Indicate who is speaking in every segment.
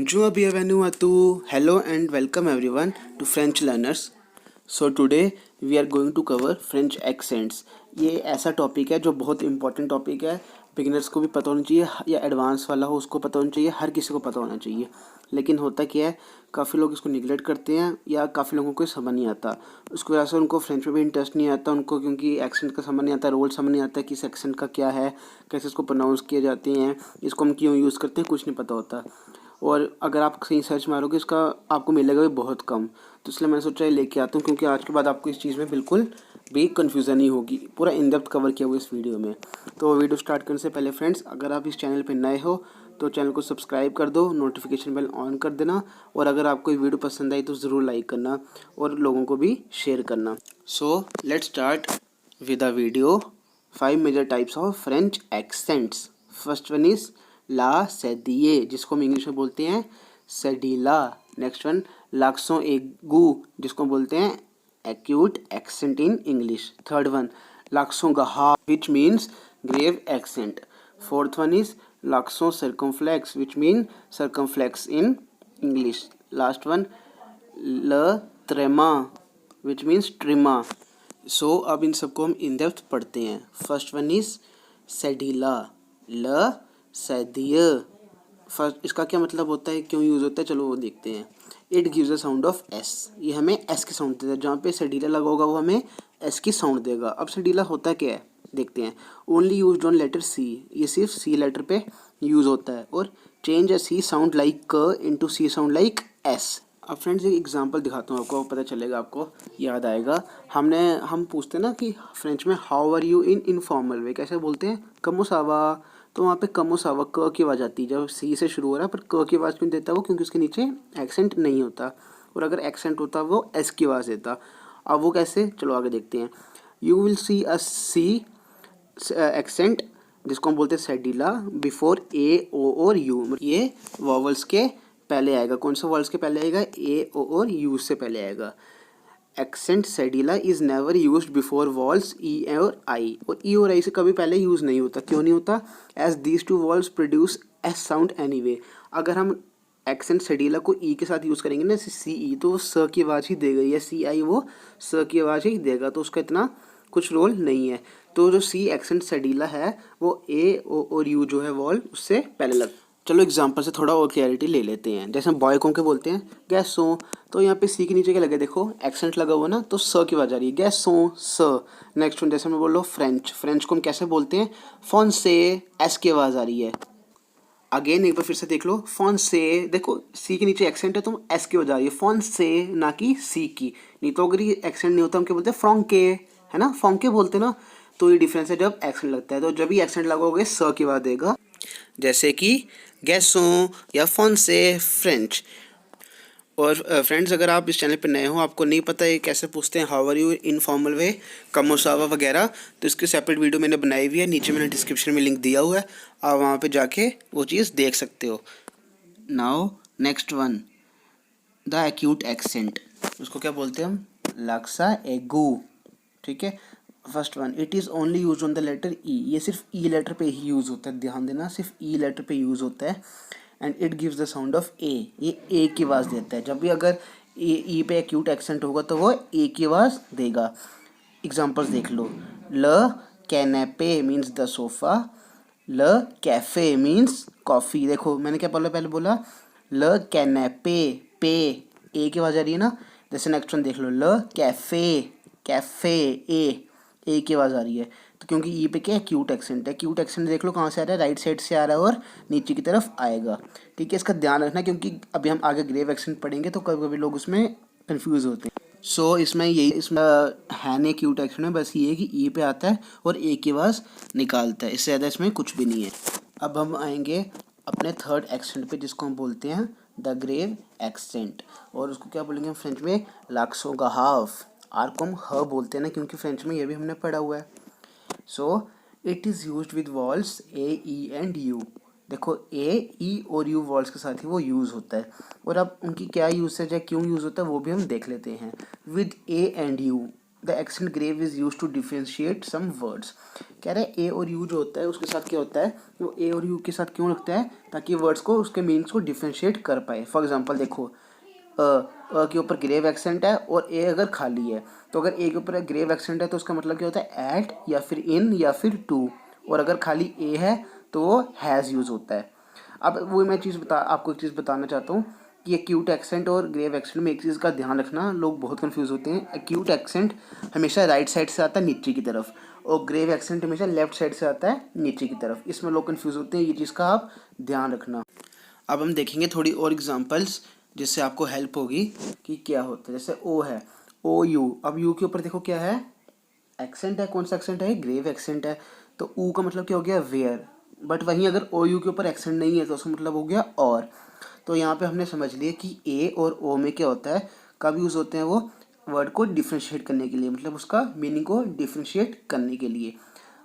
Speaker 1: Bonjour, bienvenue à tous. Hello and welcome everyone to French learners. So today we are going to cover French accents. ये ऐसा topic है जो बहुत important topic है. Beginners को भी पता होना चाहिए या एडवांस वाला हो उसको पता होना चाहिए, हर किसी को पता होना चाहिए. लेकिन होता क्या है, काफ़ी लोग इसको निगलेक्ट करते हैं या काफ़ी लोगों को समझ नहीं आता. उसकी वजह से उनको फ्रेंच में भी इंटरेस्ट नहीं आता उनको, क्योंकि एक्सेंट का समझ नहीं आता, रोल समझ नहीं आता, किस एक्सेंट का क्या है, कैसे इसको प्रोनाउंस किए जाते हैं, इसको हम क्यों यूज़ करते हैं, कुछ नहीं पता होता. और अगर आप कहीं सर्च मारोगे इसका आपको मिलेगा भी बहुत कम. तो इसलिए मैंने सोचा ये लेके आता हूँ, क्योंकि आज के बाद आपको इस चीज़ में बिल्कुल भी कन्फ्यूज़न नहीं होगी. पूरा इन डेप्थ कवर किया हुआ इस वीडियो में. तो वीडियो स्टार्ट करने से पहले फ्रेंड्स, अगर आप इस चैनल पर नए हो तो चैनल को सब्सक्राइब कर दो, नोटिफिकेशन बेल ऑन कर देना, और अगर आपको ये वीडियो पसंद आई तो ज़रूर लाइक करना और लोगों को भी शेयर करना. So let's start with the video. 5 major types of French accents. First one is ला सेदिए, जिसको हम इंग्लिश में बोलते हैं सेडीला. नेक्स्ट वन लाक्सों एगू, जिसको बोलते हैं acute accent in English. Third one लाक्सों गहा, which means grave accent. Fourth one is लाक्सों circumflex, which mean circumflex in English. Last one ल ट्रेमा, विच मीन्स ट्रिमा. सो अब इन सबको हम इन डेप्थ पढ़ते हैं. फर्स्ट वन इज सेडीला, ल सैदिय. फर्स्ट इसका क्या मतलब होता है, क्यों यूज़ होता है, चलो वो देखते हैं. It gives a sound of S, ये हमें एस की साउंड देता है. जहाँ पे सेडीला लगा होगा वो हमें एस की साउंड देगा. अब सेडीला होता क्या है देखते हैं. Only use on letter C, ये सिर्फ सी लेटर पे यूज़ होता है. और change a C sound like K into C sound like S. अब फ्रेंड्स एक एग्जांपल दिखाता हूँ आपको, पता चलेगा, आपको याद आएगा. हम पूछते हैं ना कि फ्रेंच में how are you in informal way, कैसे बोलते हैं, कमो सावा. तो वहाँ पे कमो सावा क की आवाज़ आती है जब सी से शुरू हो रहा है, पर क की आवाज़ क्यों देता है वो, क्योंकि उसके नीचे एक्सेंट नहीं होता. और अगर एक्सेंट होता वो एस की आवाज़ देता. अब वो कैसे, चलो आगे देखते हैं. You will see a C accent, जिसको हम बोलते हैं सेडीला, बिफोर ए ओ और यू. ये वॉवल्स के पहले आएगा. कौन सा वॉवल्स के पहले आएगा, ए ओ और यू से पहले आएगा. Accent cedilla is never use before vowels E और आई. और ई और आई से कभी पहले यूज़ नहीं होता. क्यों नहीं होता, as these two vowels produce S sound anyway. अगर हम एक्सेंट सेडीला को ई के साथ यूज़ करेंगे ना, सी ई, तो वो स की आवाज़ ही देगा, या सी आई वो स की आवाज़ ही देगा. तो उसका इतना कुछ रोल नहीं है. तो जो सी एक्सेंट सेडीला है वो ए ओ और यू जो है वॉल उससे पहले लग. चलो एग्जांपल से थोड़ा और क्लैरिटी ले लेते हैं. जैसे हम बॉय को के बोलते हैं गैसों, तो यहाँ पे सी के नीचे क्या लगे, देखो एक्सेंट लगा हुआ ना, तो स की आवाज़ आ रही है, गैसों स. नेक्स्ट वन जैसे मैं बोल रहा हूँ फ्रेंच को हम कैसे बोलते हैं, फोन से, एस की आवाज़ आ रही है. अगेन एक बार फिर से देख लो, फोन से, देखो सी के नीचे एक्सेंट है तो एस की आवाज़ आ रही है, फोन से, ना कि सी की. नहीं तो अगर ये एक्सेंट नहीं होता हम क्या बोलते हैं, फ्रोंके, है ना, फ्रोंके बोलते ना. तो ये डिफरेंस है जब एक्सेंट लगता है. तो जब भी एक्सेंट लगाओगे स की आवाज़ देगा, जैसे कि गैसों या फोन से फ्रेंच. और फ्रेंड्स अगर आप इस चैनल पर नए हो, आपको नहीं पता है कैसे पूछते हैं how are you informal way, कमोसावा वगैरह, तो इसकी सेपरेट वीडियो मैंने बनाई हुई है, नीचे मैंने डिस्क्रिप्शन में लिंक दिया हुआ है, आप वहाँ पे जाके वो चीज़ देख सकते हो. Now next one, the acute accent, उसको क्या बोलते हैं हम, लाक्सा एगू. ठीक है. First one, it is only use on the letter E, ये सिर्फ ई लेटर पे ही यूज़ होता है, ध्यान देना, सिर्फ ई लेटर पे यूज़ होता है. And it gives the sound of A, ये ए की आवाज़ देता है. जब भी अगर ई पे एक्यूट एक्सेंट होगा तो वो ए की आवाज़ देगा. एग्जाम्पल्स देख लो. ल कैनेपे मीन्स द सोफ़ा, ल कैफ़े मीन्स कॉफ़ी. देखो मैंने क्या बोला, पहले बोला ल कैनेपे, पे ए की आवाज़ आ रही है ना. जैसे नेक्स्ट वन देख लो, ल कैफ़े, कैफ़े, ए की आवाज़ आ रही है. तो क्योंकि ई पे क्या है, क्यूट एक्सेंट है. क्यूट एक्सेंट देख लो कहाँ से आ रहा है, राइट साइड से आ रहा है और नीचे की तरफ आएगा. ठीक है, इसका ध्यान रखना, क्योंकि अभी हम आगे ग्रेव एक्सेंट पढ़ेंगे तो कभी कभी लोग उसमें कन्फ्यूज़ होते हैं. सो इसमें यही, इसमें है नहीं क्यूट एक्सेंट में, बस ये है कि ई पे आता है और ए की आवाज़ निकालता है, इससे ज़्यादा इसमें कुछ भी नहीं है. अब हम आएंगे अपने थर्ड एक्सेंट पे, जिसको हम बोलते हैं द ग्रेव एक्सेंट. और उसको क्या बोलेंगे हम फ्रेंच में, लाक्सो का हाफ. आर को हम ह बोलते हैं ना, क्योंकि फ्रेंच में ये भी हमने पढ़ा हुआ है. So it is use with walls A E and you. देखो ए ई और यू वॉल्स के साथ ही वो यूज़ होता है. और अब उनकी क्या यूसेज है, क्यों यूज़ होता है, वो भी हम देख लेते हैं. With A and U the accent grave is use to differentiate some words. कह रहे हैं ए और यू जो होता है उसके साथ क्या होता है, वो ए और यू के साथ क्यों रखता है, ताकि वर्ड्स को उसके मीनिंग्स को डिफ्रेंशिएट कर पाए। फॉर एग्जांपल देखो, अ के ऊपर ग्रेव एक्सेंट है और ए अगर खाली है, तो अगर ए के ऊपर ग्रेव एक्सेंट है तो उसका मतलब क्या होता है, एट या फिर इन या फिर टू, और अगर खाली ए है तो वो हैज़ यूज़ होता है। अब वो मैं आपको एक चीज़ बताना चाहता हूँ कि एक्यूट एक्सेंट और ग्रेव एक्सेंट में एक चीज़ का ध्यान रखना, लोग बहुत कंफ्यूज होते हैं। एक्यूट एक्सेंट हमेशा राइट साइड से आता है नीचे की तरफ, और ग्रेव एक्सेंट हमेशा लेफ्ट साइड से आता है नीचे की तरफ। इसमें लोग कंफ्यूज होते हैं, ये चीज़ का आप ध्यान रखना। अब हम देखेंगे थोड़ी और एग्जांपल्स जिससे आपको हेल्प होगी कि क्या होता है। जैसे ओ है, ओ यू, अब यू के ऊपर देखो क्या है, एक्सेंट है। कौन सा एक्सेंट है, ग्रेव एक्सेंट है। तो ऊ का मतलब क्या हो गया, वेयर। बट वहीं अगर ओ यू के ऊपर एक्सेंट नहीं है तो उसका मतलब हो गया और। तो यहाँ पे हमने समझ लिया कि ए और ओ में क्या होता है, कब यूज़ होते हैं वो, वर्ड को डिफ्रेंशिएट करने के लिए, मतलब उसका मीनिंग को डिफ्रेंशिएट करने के लिए।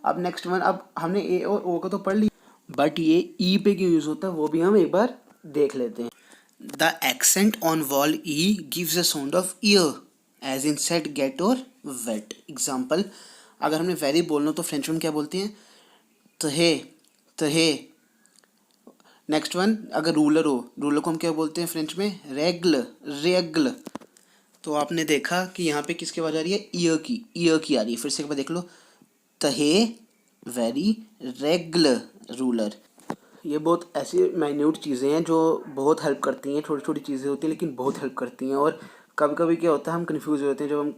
Speaker 1: अब नेक्स्ट वन, अब हमने ए और ओ का तो पढ़ लिया, बट ये ई पे क्यों यूज़ होता है वो भी हम एक बार देख लेते हैं। The accent on vowel E gives a sound of ear as in set, get और वेट। एग्जाम्पल, अगर हमने वेरी बोलना हो तो फ्रेंच में क्या बोलते हैं, तहे तहे। नेक्स्ट वन, अगर रूलर हो, रूलर को हम क्या बोलते हैं फ्रेंच में, रेगल रेगल। तो आपने देखा कि यहाँ पे किसकी आवाज़ आ रही है, ईयर की, ईयर की आ रही है। फिर से एक बार देख लो, तहे वेरी, रेगुलर रूलर। ये बहुत ऐसी माइन्यूट चीज़ें हैं जो बहुत हेल्प करती हैं, छोटी छोटी चीज़ें होती हैं लेकिन बहुत हेल्प करती हैं। और कभी कभी क्या होता है, हम कंफ्यूज हो जाते हैं जब हम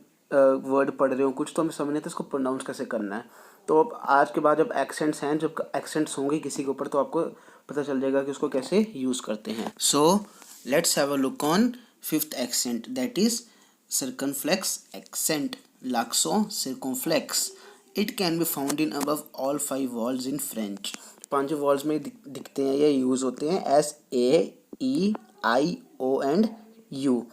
Speaker 1: वर्ड पढ़ रहे हो कुछ, तो हमें समझ नहीं आता इसको प्रोनाउंस कैसे करना है। तो अब आज के बाद जब एक्सेंट्स हैं, जब एक्सेंट्स होंगे किसी के ऊपर, तो आपको पता चल जाएगा कि उसको कैसे यूज़ करते हैं। So let's have a look on fifth accent, that is circumflex accent, laxo circumflex. It can be found in above all 5 vowels in French. 5 vowels में दिखते हैं या यूज़ होते हैं, S, A, E, I, O and U.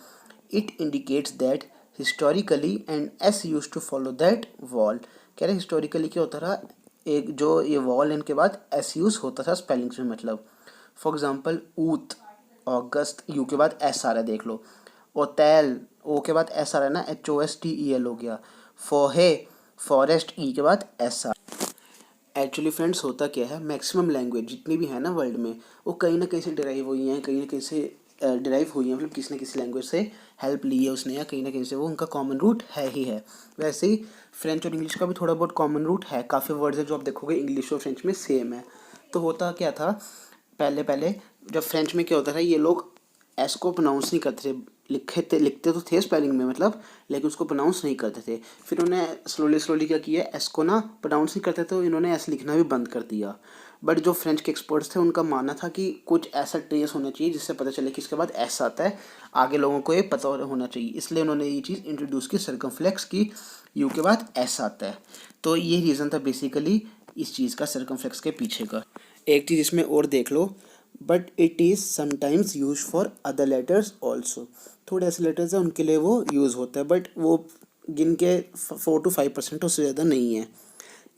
Speaker 1: It indicates that historically and S use to follow that vowel. कह रहे historically क्या होता था, एक जो ये वॉल इनके बाद एस यूज़ होता था स्पेलिंग्स में। मतलब फॉर एग्जांपल ऊत, अगस्त, यू के बाद एस आ रहा है देख लो। ओतैल, ओ के बाद एस आ रहा है ना, HOSTEL हो गया। फोहे, फॉरेस्ट, ई के बाद एस आ। एक्चुअली फ्रेंड्स होता क्या है, मैक्सिमम लैंग्वेज जितनी भी है ना वर्ल्ड में, वो कहीं ना कहीं से डिराइव हुई हैं, कहीं ना कहीं से डिराइव हुई हैं, मतलब किसी न किसी लैंग्वेज से हेल्प ली है उसने, या कहीं ना कहीं से वो उनका कॉमन रूट है ही है। वैसे ही फ्रेंच और इंग्लिश का भी थोड़ा बहुत कॉमन रूट है, काफ़ी वर्ड्स हैं जो आप देखोगे इंग्लिश और फ्रेंच में सेम है। तो होता क्या था, पहले पहले जब फ्रेंच में क्या होता था, ये लोग एस को प्रोनाउंस नहीं करते थे, लिखते तो थे स्पेलिंग में मतलब, लेकिन उसको प्रोनाउंस नहीं करते थे। फिर उन्होंने स्लोली क्या किया, एस को ना प्रोनाउंस नहीं करते तो इन्होंने एस लिखना भी बंद कर दिया। बट जो फ्रेंच के एक्सपर्ट्स थे उनका मानना था कि कुछ ऐसा ट्रेस होना चाहिए जिससे पता चले कि इसके बाद एस आता है, आगे लोगों को ये पता होना चाहिए। इसलिए उन्होंने ये चीज़ इंट्रोड्यूस की, सर्कमफ्लेक्स की, यू के बाद एस आता है। तो ये रीज़न था बेसिकली इस चीज़ का, सर्कमफ्लेक्स के पीछे का। एक चीज़ इसमें और देख लो, but it is sometimes use for other letters also. थोड़े ऐसे लेटर्स हैं उनके लिए वो यूज़ होता है, बट वो गिन के 4 to 5% उससे ज़्यादा नहीं है।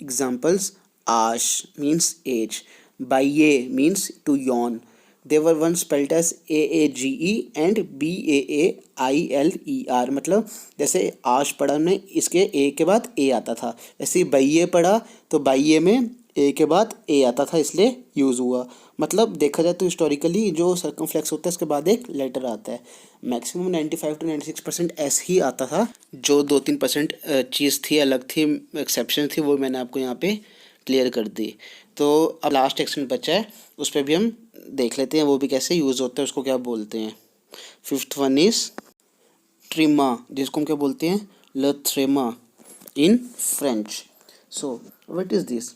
Speaker 1: एग्जाम्पल्स, आश मीन्स एज, बाइये means to yawn, they were once spelled as AAGE and BAAILER। मतलब जैसे आश पढ़ा हमने, इसके ए के बाद ए आता था, वैसे ही बाइये पढ़ा तो बाइये में ए के बाद ए आता था, इसलिए यूज़ हुआ। मतलब देखा जाए तो हिस्टोरिकली जो सर्कमफ्लेक्स होता है उसके बाद एक लेटर आता है। मैक्सिमम 95 to 96% एस ही आता था। जो 2-3% चीज़ थी अलग थी, एक्सेप्शन थी, वो मैंने आपको यहाँ पे क्लियर कर दी। तो अब लास्ट एक्सेंट बचा है, उस पर भी हम देख लेते हैं वो भी कैसे यूज़ होता है, उसको क्या बोलते हैं। फिफ्थ वन इज़ ट्रिमा, जिसको हम क्या बोलते हैं, लथ्रेमा in French. So what is this,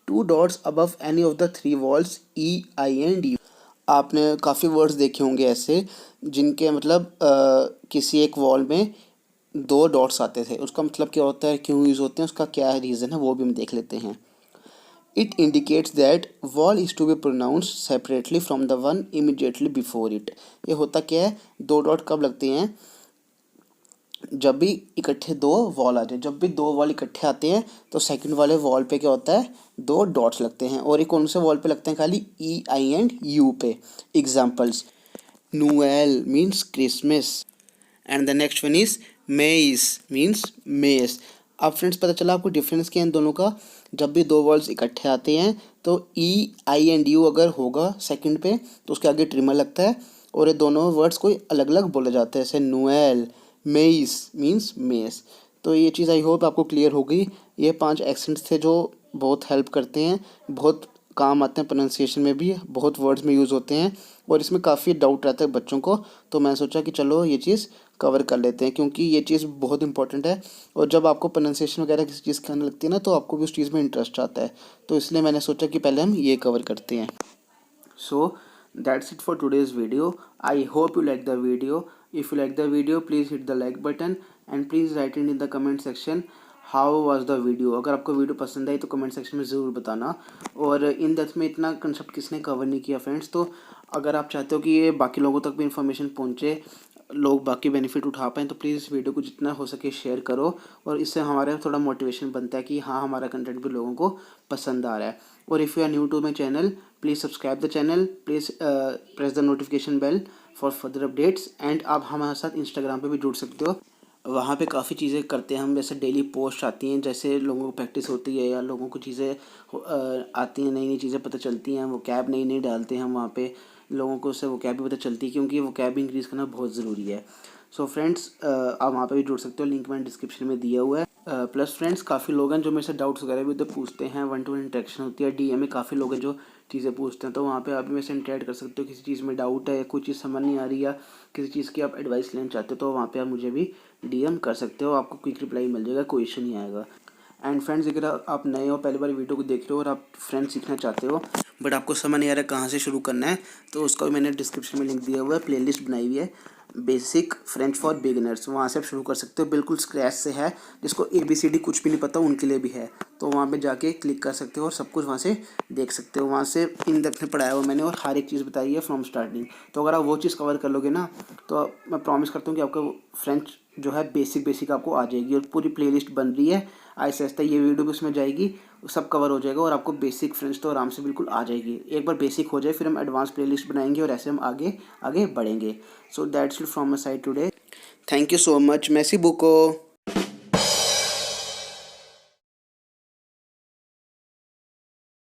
Speaker 1: 2 dots above any of the 3 walls E, I and U। आपने काफ़ी वर्ड्स देखे होंगे ऐसे जिनके मतलब किसी एक वॉल में 2 डॉट्स आते थे, उसका मतलब क्या होता है, क्यों यूज़ होते हैं, उसका क्या रीज़न है, वो भी हम देख लेते हैं। It indicates that vowel is to be pronounce separately from the one immediately before it. ये होता क्या है, 2 डॉट कब लगते हैं, जब भी इकट्ठे 2 वॉल आ जाए। जब भी 2 वॉल इकट्ठे आते हैं तो सेकंड वाले वॉल पे क्या होता है, 2 डॉट्स लगते हैं। और ये कौन से वॉल पे लगते हैं, खाली E, I एंड U पे। Examples, Noel means Christmas and the next one is मेइस मीन्स मेस। अब फ्रेंड्स पता चला आपको डिफरेंस क्या है इन दोनों का। जब भी दो वर्ड्स इकट्ठे आते हैं तो ई आई एंड यू अगर होगा सेकंड पे तो उसके आगे ट्रिमर लगता है, और ये दोनों वर्ड्स कोई अलग अलग बोले जाते हैं, जैसे नोएल, मेइस मीन्स मेस। तो ये चीज़ आई होप आपको क्लियर होगी। ये 5 एक्सेंट्स थे जो बहुत हेल्प करते हैं, बहुत काम आते हैं, प्रोनाउंसिएशन में भी बहुत वर्ड्स में यूज़ होते हैं, और इसमें काफ़ी डाउट रहता है बच्चों को। तो मैं सोचा कि चलो ये चीज़ कवर कर लेते हैं, क्योंकि ये चीज़ बहुत इंपॉर्टेंट है। और जब आपको प्रोनाउंसिएशन वगैरह किसी चीज़ करने लगती है ना, तो आपको भी उस चीज़ में इंटरेस्ट आता है। तो इसलिए मैंने सोचा कि पहले हम ये कवर करते हैं। So that's it for today's video. I hope you like the video. If you like the video, please hit the like button and please write it in the comment section how was the video. अगर आपको video पसंद आई तो comment section में ज़रूर बताना। और in depth में इतना कंसेप्ट किसने कवर नहीं किया फ्रेंड्स, तो अगर आप चाहते हो कि ये बाकी लोगों तक भी इन्फॉर्मेशन पहुँचे, लोग बाकी बेनिफिट उठा पाएँ, तो प्लीज़ वीडियो को जितना हो सके शेयर करो, और इससे हमारा थोड़ा मोटिवेशन बनता है कि हाँ हमारा कंटेंट भी लोगों को पसंद आ रहा है। और if you are new to my channel, please subscribe the channel, please press the notification bell for further updates. And आप हमारे साथ इंस्टाग्राम पे भी जुड़ सकते हो, वहाँ पे काफ़ी चीज़ें करते हैं हम, जैसे डेली पोस्ट आती हैं, जैसे लोगों को प्रैक्टिस होती है या लोगों को चीज़ें आती हैं, नई नई चीज़ें पता चलती हैं, वो कैब नई नई डालते हैं हम वहाँ पे, लोगों को उससे वो कैब भी पता चलती है, क्योंकि वो कैब इंक्रीज़ करना बहुत ज़रूरी है। सो फ्रेंड्स आप वहाँ पे भी जुड़ सकते हो, लिंक मैंने डिस्क्रिप्शन में दिया हुआ है। प्लस फ्रेंड्स काफ़ी लोग हैं जो मेरे से डाउट्स वगैरह भी उधर पूछते हैं, 1-to-1 इंटरेक्शन होती है, डीएम में काफ़ी लोग हैं जो चीज़ें पूछते हैं, तो वहाँ पे आप भी मेरे से इंटरेक्ट कर सकते हो। किसी चीज़ में डाउट है, कोई चीज़ समझ नहीं आ रही, या किसी चीज़ की आप एडवाइस लेना चाहते हो, तो वहाँ पे आप मुझे भी डीएम कर सकते हो, आपको क्विक रिप्लाई मिल जाएगा, कोई इशू नहीं आएगा। एंड फ्रेंड्स अगर आप नए हो, पहली बार वीडियो को देख रहे हो और आप फ्रेंड्स सीखना चाहते हो बट आपको समझ नहीं आ रहा है कहाँ से शुरू करना है, तो उसका भी मैंने डिस्क्रिप्शन में लिंक दिया हुआ है, प्लेलिस्ट बनाई हुई है बेसिक फ्रेंच फॉर बिगिनर्स, वहाँ से आप शुरू कर सकते हो, बिल्कुल स्क्रैच से है। जिसको ABCD कुछ भी नहीं पता उनके लिए भी है, तो वहाँ पे जाके क्लिक कर सकते हो और सब कुछ वहाँ से देख सकते हो। वहाँ से इन डेप्थ में पढ़ाया हुआ मैंने और हर एक चीज़ बताई है फ्रॉम स्टार्टिंग। तो अगर आप वो चीज़ कवर कर लोगे ना, तो मैं प्रॉमिस करता हूँ कि आपका फ्रेंच जो है बेसिक आपको आ जाएगी, और पूरी प्लेलिस्ट बन रही है, आहिस्ता आहिस्ता ये वीडियो भी उसमें जाएगी, सब कवर हो जाएगा और आपको बेसिक फ्रेंच तो आराम से बिल्कुल आ जाएगी। एक बार बेसिक हो जाए फिर हम एडवांस प्लेलिस्ट बनाएंगे और ऐसे हम आगे आगे बढ़ेंगे। So that's it from my side today. Thank you so much. मेसी बुको।